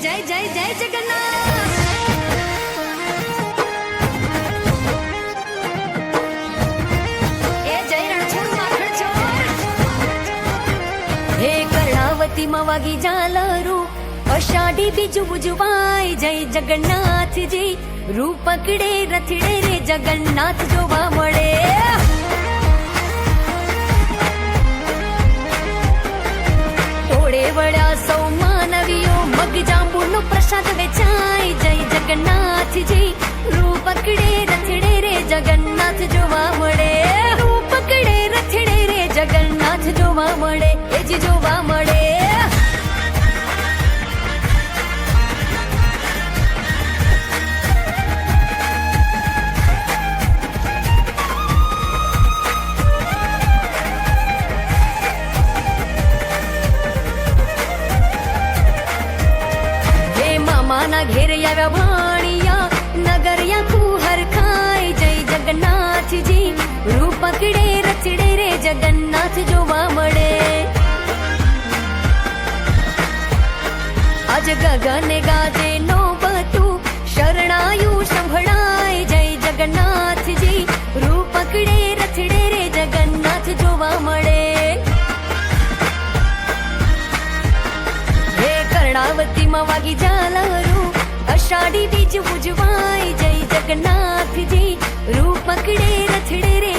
जय जय जय जगन्नाथ। ए जय रणछोड़ माखण चोर। हे कर्णावती मवागी जालरू अषाढ़ी बीजू बुजुवाई जय जगन्नाथ जी रूप पकड़े रथड़े रे जगन्नाथ जोवा मळे। टोळे वळ्या सौ मानवीओ मग जांबूनो प्रसाद वेचाय जय जगन्नाथ जी रूप पकड़े रथड़े रे जगन्नाथ जोवा मळे। रूप पकड़े रथड़े रे जगन्नाथ जोवा मळे ए जी जोवा मळे। माना घेर याव्या भाणिया नगरिया कुहर खाय जय जगन्नाथ जी रूप पकड़े रचड़े रे जगन्नाथ जोवा मळे। आज गगन गाजे नौबतू शरणायु संभळाय जय जगन्नाथ जी रूप पकड़े रचड़े रे जगन्नाथ जोवा मळे। हे कर्णावती मवागी जालरू अषाढ़ी बीज बुझवाई जय जगन्नाथ जी रूप पकड़े रथड़े रे